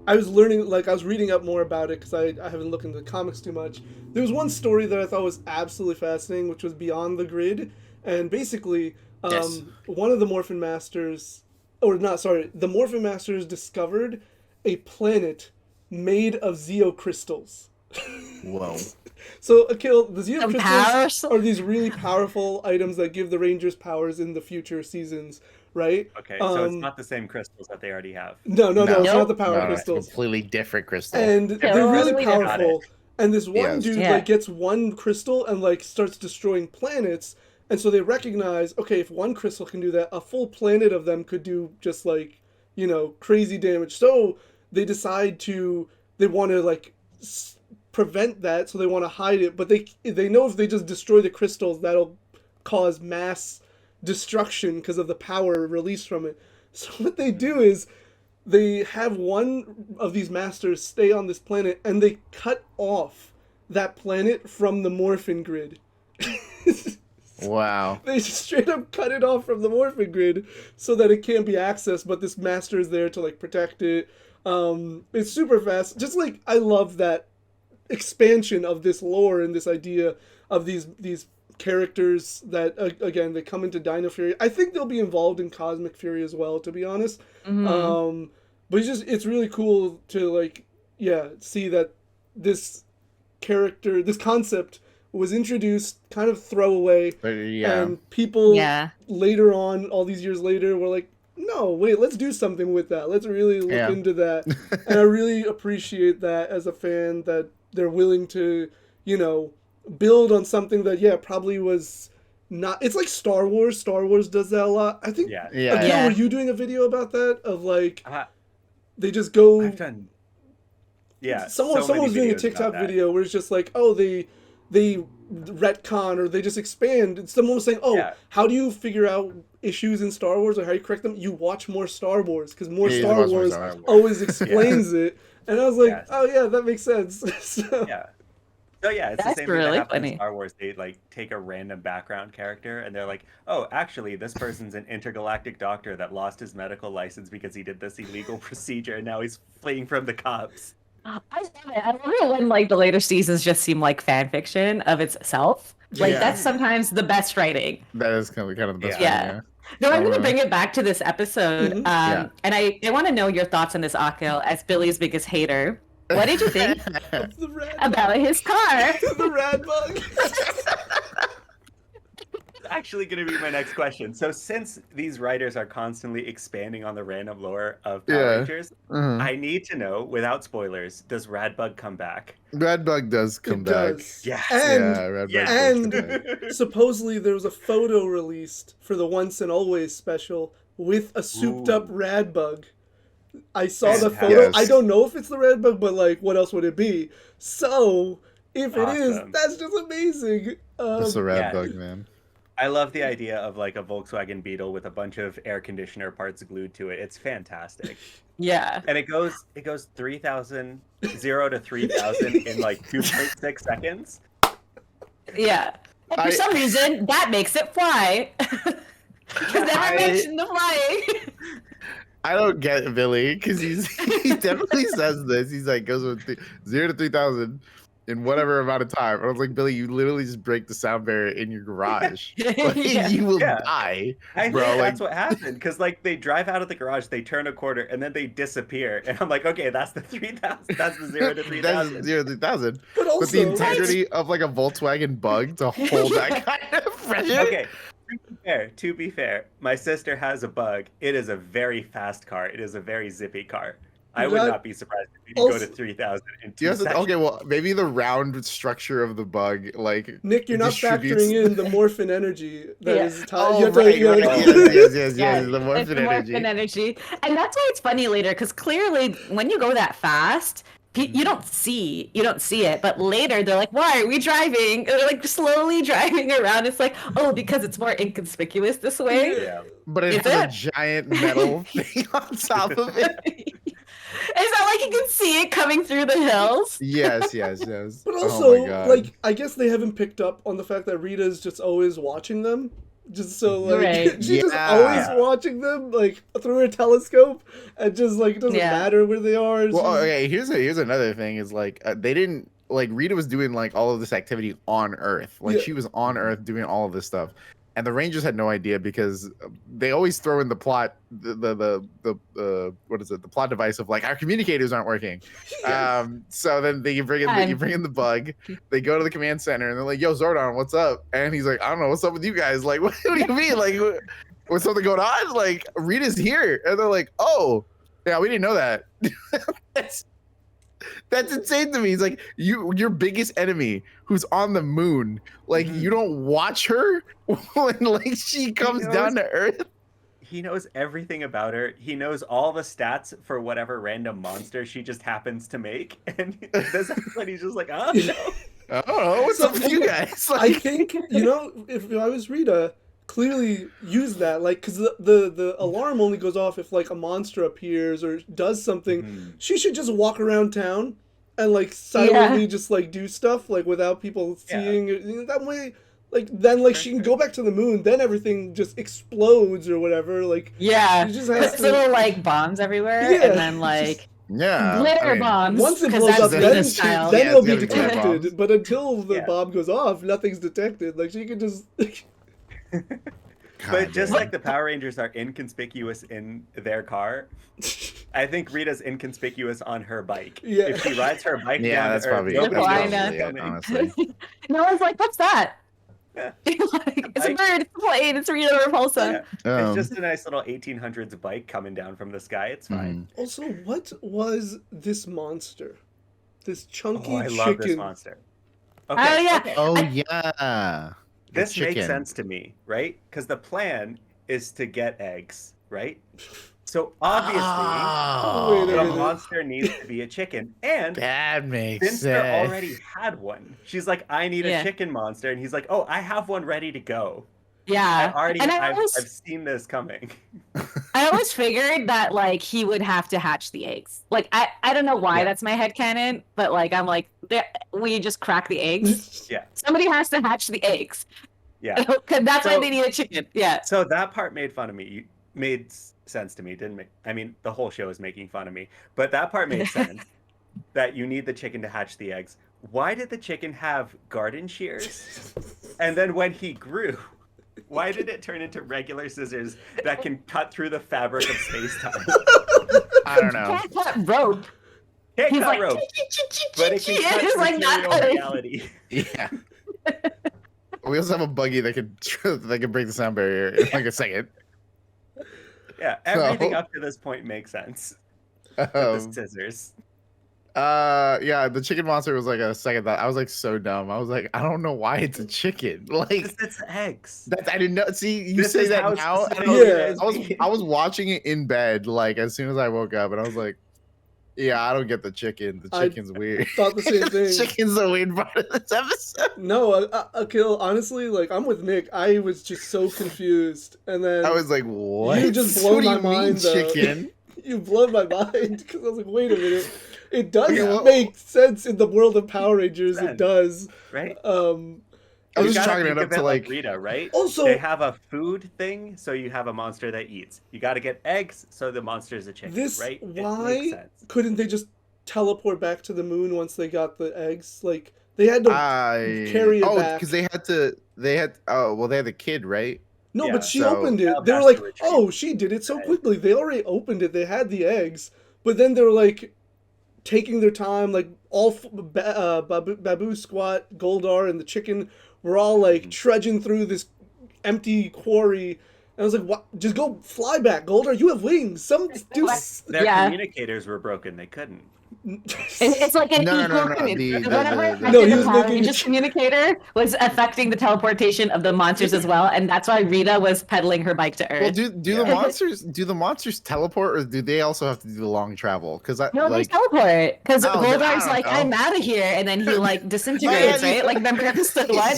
I was reading up more about it because I haven't looked into the comics too much. There was one story that I thought was absolutely fascinating, which was Beyond the Grid. And basically, one of the Morphin Masters, the Morphin Masters discovered a planet made of Zeo crystals. Whoa. So, Akil, the Zeo crystals powers? are these really powerful items that give the Rangers powers in the future seasons, right? Okay, so it's not the same crystals that they already have. No, it's not the power crystals. It's a completely different crystal. And they're really Totally powerful. And this one dude like gets one crystal and like starts destroying planets. And so they recognize, okay, if one crystal can do that, a full planet of them could do just like, crazy damage. So they decide they want to like prevent that, so they want to hide it. But they know if they just destroy the crystals, that'll cause mass destruction because of the power released from it. So what they do is they have one of these masters stay on this planet and they cut off that planet from the Morphin Grid. Wow. They just straight up cut it off from the Morphin Grid so that it can't be accessed, but this master is there to like protect it. It's super fast. Just like I love that expansion of this lore and this idea of these characters that again they come into Dino Fury. I think they'll be involved in Cosmic Fury as well, to be honest. But it's really cool to like see that this concept was introduced kind of throwaway, and people later on, all these years later, were like, no, wait, let's do something with that. Let's really look into that. And I really appreciate that as a fan, that they're willing to, build on something that, probably was not... It's like Star Wars. Star Wars does that a lot. I think, were you doing a video about that? Of like, they just go... I've done... Yeah, someone was doing a TikTok video where it's just like, oh, they retcon or they just expand. And someone was saying, how do you figure out issues in Star Wars or how you correct them? You watch more Star Wars, because more Star Wars always explains it. And I was like, oh yeah, that makes sense. So. Yeah. So yeah, it's That's the same really thing that happens funny. in Star Wars. They like take a random background character and they're like, oh, actually, this person's an intergalactic doctor that lost his medical license because he did this illegal procedure and now he's fleeing from the cops. I love it. I love it when like the later seasons just seem like fan fiction of itself. Like that's sometimes the best writing. That is kind of the best. Yeah. No, I'm going to bring it back to this episode. And I want to know your thoughts on this, Akil, as Billy's biggest hater. What did you think about his car? The rad bug. It's actually going to be my next question. So since these writers are constantly expanding on the random lore of Power Rangers, I need to know, without spoilers, does Radbug come back? Radbug does come back. Yes. And supposedly there was a photo released for the Once and Always special with a souped up Radbug. I saw the photo. Yes. I don't know if it's the Radbug, but like, what else would it be? So if it is, that's just amazing. It's a Radbug, man. I love the idea of like a Volkswagen Beetle with a bunch of air conditioner parts glued to it. It's fantastic. Yeah. And it goes 3,000, 0 to 3,000 in like 2.6 seconds. Yeah. And for some reason, that makes it fly. Because that mentioned the flying. I don't get Billy, because he definitely says this. He's like, goes with 0 to 3,000 in whatever amount of time. And I was like, Billy, you literally just break the sound barrier in your garage. Like, you will die. I bro. think that's what happened, because like they drive out of the garage, they turn a corner, and then they disappear. And I'm like, okay, that's the 3,000. That's the 0 to 3,000. That's 0 to 3,000. But the integrity of like a Volkswagen Bug to hold that kind of pressure. Okay. To be fair, my sister has a Bug. It is a very fast car. It is a very zippy car. I would not be surprised if you go to 3,000 in 2 seconds. Okay, well, maybe the round structure of the Bug, like Nick, you're not factoring in the morphin energy that is tied. Yes, the morphin energy. And that's why it's funny later, because clearly when you go that fast, you don't see it, but later they're like, why are we driving? And they're like slowly driving around. It's like, oh, because it's more inconspicuous this way. Yeah. But it has a giant metal thing on top of it. Is that like you can see it coming through the hills? Yes. But also, like, I guess they haven't picked up on the fact that Rita's just always watching them. Just so, like, she's just always watching them, like, through her telescope, and just, like, it doesn't matter where they are. Well, okay, here's another thing, is, like, they didn't, like, Rita was doing, like, all of this activity on Earth. Like, she was on Earth doing all of this stuff. And the Rangers had no idea, because they always throw in the plot, the plot device of like, our communicators aren't working. So then they bring in the Bug. They go to the command center and they're like, "Yo, Zordon, what's up?" And he's like, "I don't know, what's up with you guys? Like, what do you mean? Like, what's something going on? Like, Rita's here." And they're like, "Oh, yeah, we didn't know that." That's insane to me. He's like, your biggest enemy who's on the moon, like, you don't watch her when like she comes down to Earth? He knows everything about her. He knows all the stats for whatever random monster she just happens to make. And this episode, he's just like, oh, no. I don't know. What's up with you guys? Like... I think, if I was Rita, clearly use that, like, because the alarm only goes off if like a monster appears or does something. She should just walk around town and like silently just like do stuff like without people seeing it. That way, like then like she can go back to the moon, then everything just explodes or whatever. Like she just has little like bombs everywhere, and then like glitter bombs. Once it blows up, then it'll be detected. But until the bomb goes off, nothing's detected. Like she can just. But just like the Power Rangers are inconspicuous in their car, I think Rita's inconspicuous on her bike. Yeah. If she rides her bike down that's to probably Earth, it, honestly. No one's like, what's that? Like, it's a bird, it's a plane, it's Rita Repulsa. It's just a nice little 1800s bike coming down from the sky. It's fine. Also, what was this monster? This chunky chicken. I love this monster. Okay. Oh yeah. This makes sense to me, right? Because the plan is to get eggs, right? So obviously, the monster needs to be a chicken. And that makes sense. Finster already had one. She's like, I need a chicken monster. And he's like, oh, I have one ready to go. Yeah. I've seen this coming. I always figured that like he would have to hatch the eggs. Like I don't know why that's my headcanon, but like I'm like, we just crack the eggs. Somebody has to hatch the eggs. Yeah. Because that's why they need a chicken. Yeah. So that part made sense to me, didn't it? I mean, the whole show is making fun of me, but that part made sense. That you need the chicken to hatch the eggs. Why did the chicken have garden shears? And then when he grew, why did it turn into regular scissors that can cut through the fabric of space-time? I don't know. Can't cut rope. Can't cut rope. But it can cut like not reality. Yeah. We also have a buggy that can break the sound barrier in like a second. Yeah, everything up to this point makes sense. The scissors. Yeah, the chicken monster was like a second thought. I was like so dumb. I was like, I don't know why it's a chicken. Like it's eggs. I didn't know. See, you say that now. I was watching it in bed like as soon as I woke up, and I was like, yeah, I don't get the chicken. The chicken's weird. Thought the same thing. The chicken's the weird part of this episode. No, Akil, honestly, like I'm with Nick. I was just so confused, and then I was like, what? You just blown my mind. Chicken. You blown my mind because I was like, wait a minute. It does make sense in the world of Power Rangers. It does, right? I was just chalking it up to like Rita, right? Also, they have a food thing, so you have a monster that eats. You got to get eggs, so the monster is a chicken, right? Why couldn't they just teleport back to the moon once they got the eggs? Like they had to carry it back. Because they had to. They had. Oh, well, they had the kid, right? No, but she opened it. They were like, "Oh, she did it so quickly." They already opened it. They had the eggs, but then they were like taking their time. Like all Babu Squat, Goldar, and the chicken were all like trudging through this empty quarry. And I was like, "What? Just go fly back, Goldar. You have wings. Their communicators were broken. They couldn't." It's like an Just communicator was affecting the teleportation of the monsters as well, and that's why Rita was pedaling her bike to Earth. Well, do the monsters teleport, or do they also have to do the long travel? Because they teleport. Because Goldar's like, I'm out of here, and then he like disintegrates, right? Like remember episode 1?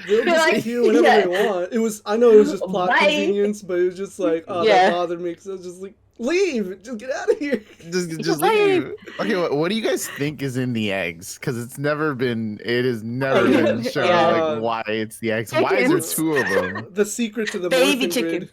They'll disappear whenever they want. I know it was just plot convenience, but it was just like, that bothered me because I was just like, leave! Just get out of here! Just leave. Okay, what do you guys think is in the eggs? Because it has never been shown like why it's the eggs. Chickens. Why is there 2 of them? The secret to the baby morphin chicken. Grid.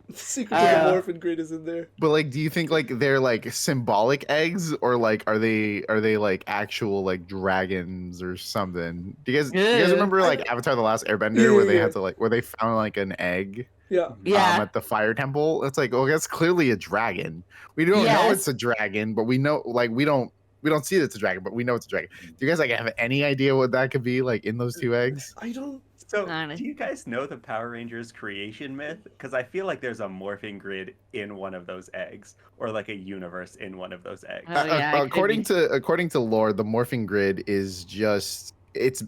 The secret to the morphin grid is in there. But like, do you think like they're like symbolic eggs, or like are they like actual like dragons or something? Do you guys remember like Avatar: The Last Airbender where they had to like where they found like an egg? At the fire temple. It's like, that's clearly a dragon. We don't know it's a dragon, but we know like we don't see that it's a dragon, but we know it's a dragon. Do you guys like have any idea what that could be like in those 2 eggs? I don't. So, do you guys know the Power Rangers creation myth? Because I feel like there's a morphing grid in one of those eggs, or like a universe in one of those eggs. According to lore, the morphing grid is just it's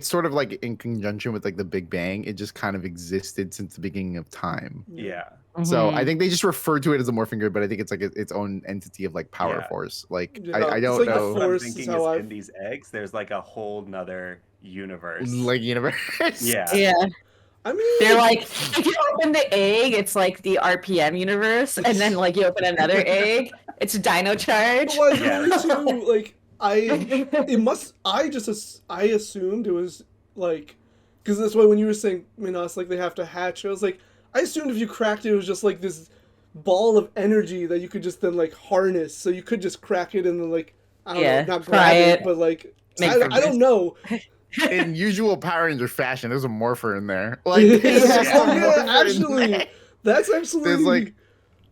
sort of like in conjunction with like the Big Bang. It just kind of existed since the beginning of time. Yeah. So I think they just refer to it as a morphing grid, but I think it's like its own entity of like power force. Like I don't know. What I'm thinking is in these eggs, there's like a whole nother universe. Like universe. Yeah. I mean, they're like, if you open the egg, it's like the RPM universe, and then like you open another egg, it's Dino Charge. But why is it only two? Like, I assumed it was like, because that's why when you were saying, Minas, like they have to hatch, I was like, I assumed if you cracked it, it was just like this ball of energy that you could just then like harness, so you could just crack it and then like, I don't know, not grab it, but like, I don't know. In usual Power Ranger fashion, there's a morpher in there. Like, actually, that's actually.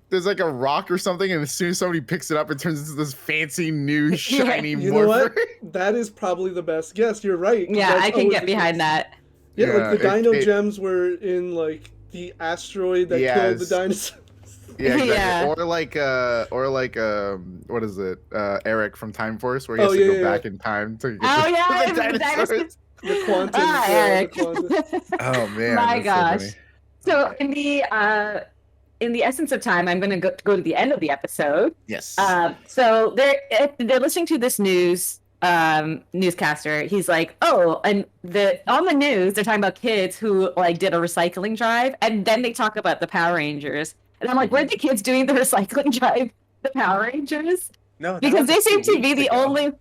There's like a rock or something, and as soon as somebody picks it up, it turns into this fancy new shiny morpher. You know what? That is probably the best guess. You're right. Yeah, I can get behind that. Yeah, like the Dino Gems were in like the asteroid that killed the dinosaurs. Yeah, exactly. What is it? Eric from Time Force, where he has to go back in time to get the dinosaurs. The quantum. Eric. Oh man. My gosh. So in the essence of time, I'm going to go to the end of the episode. Yes. So they're listening to this newscaster. He's like, oh, and on the news they're talking about kids who like did a recycling drive, and then they talk about the Power Rangers. And I'm like, were the kids doing the recycling drive the Power Rangers? No, because they seem to be the only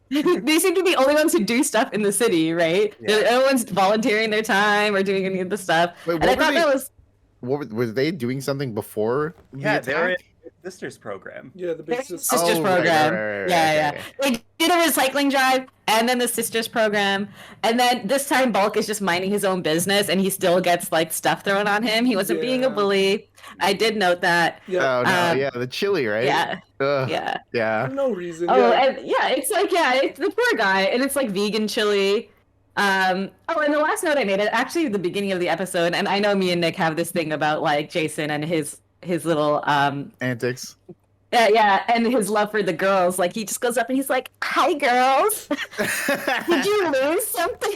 ones who do stuff in the city, right? Yeah. No one's volunteering their time or doing any of the stuff. Wait, and I thought that was. Were they doing something before? Yeah, they're in the Sisters program. Yeah, the big Sisters program. Right. Yeah. They did a recycling drive, and then the Sisters program, and then this time Bulk is just minding his own business, and he still gets like stuff thrown on him. He wasn't being a bully. I did note that. Yeah. Oh no, the chili, right? Yeah. Yeah. For no reason. Oh, and it's like it's the poor guy, and it's like vegan chili. And the last note I made, actually the beginning of the episode, and I know me and Nick have this thing about like Jason and his little antics. Yeah, and his love for the girls. Like he just goes up and he's like, "Hi, girls. Did you lose something?"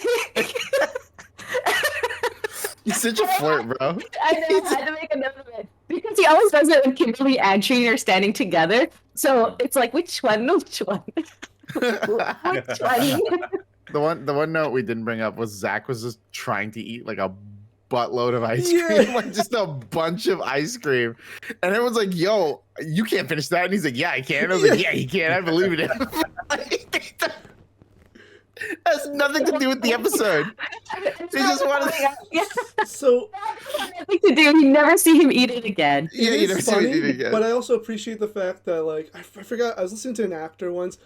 He's such a flirt, bro. I know. I had to make a note of it because he always does it when Kimberly and Trina are standing together. So it's like, which one? Which one? Which one? The one note we didn't bring up was Zach was just trying to eat like a buttload of ice cream, like just a bunch of ice cream, and everyone's like, "Yo, you can't finish that," and he's like, "Yeah, I can." I was like, "Yeah, he can. I believe in him." Has nothing to do with the episode. They just want to. So nothing to do. You never see him eat it again. Yeah, you never see him eat it again. But I also appreciate the fact that like I forgot, I was listening to an actor once.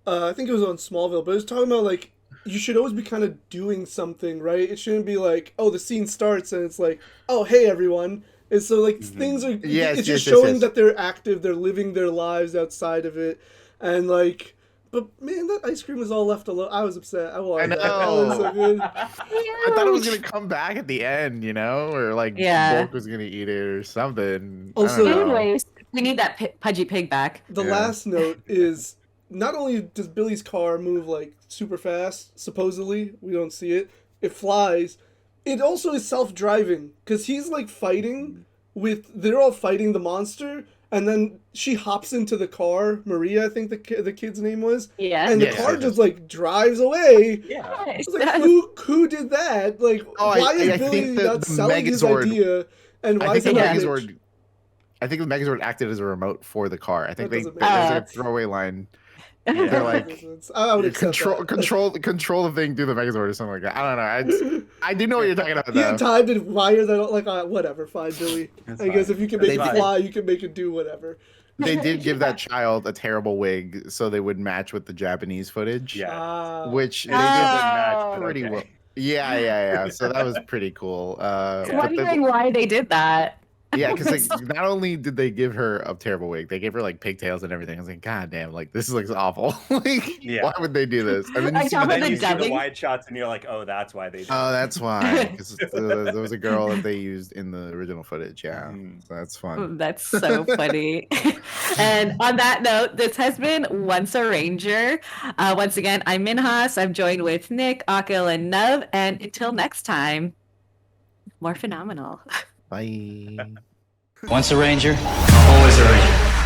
I think it was on Smallville, but it was talking about like you should always be kind of doing something, right? It shouldn't be like, oh, the scene starts and it's like, oh, hey everyone. And so like things are it's just showing that they're active, they're living their lives outside of it, and like. But man, that ice cream was all left alone. I was upset. I wanted that. That was so good. I thought it was gonna come back at the end, you know, or like Bulk was gonna eat it or something. Also, anyways, we need that pudgy pig back. The last note is not only does Billy's car move like super fast, supposedly we don't see it. It flies. It also is self-driving because he's like fighting with. They're all fighting the monster. And then she hops into the car. Maria, I think the kid's name was. Yeah. And the car just like drives away. Yeah. It's like who did that? Like why is Billy not selling his idea? And why is he not rich? I think the Megazord acted as a remote for the car. I think there's a throwaway line. They're like, I would control the thing through the Megazord or something like that. I don't know. I do know what you're talking about. You had time to wire that. Like, whatever, fine, Billy. I guess if you can make it fly, you can make it do whatever. They did give that child a terrible wig so they would match with the Japanese footage. Yeah, which they did match pretty well. Yeah. So that was pretty cool. I'm wondering why they did that. Yeah, because like, not only did they give her a terrible wig, they gave her like pigtails and everything. I was like, God damn, like this looks awful. Like, why would they do this? And then you see the wide shots, and you're like, oh, that's why they did. Oh, that's why. Because there was a girl that they used in the original footage. Yeah, so that's fun. That's so funny. And on that note, this has been Once a Ranger. Once again, I'm Minhas. I'm joined with Nick, Akil, and Nuv. And until next time, more phenomenal. Bye. Once a Ranger, always a Ranger.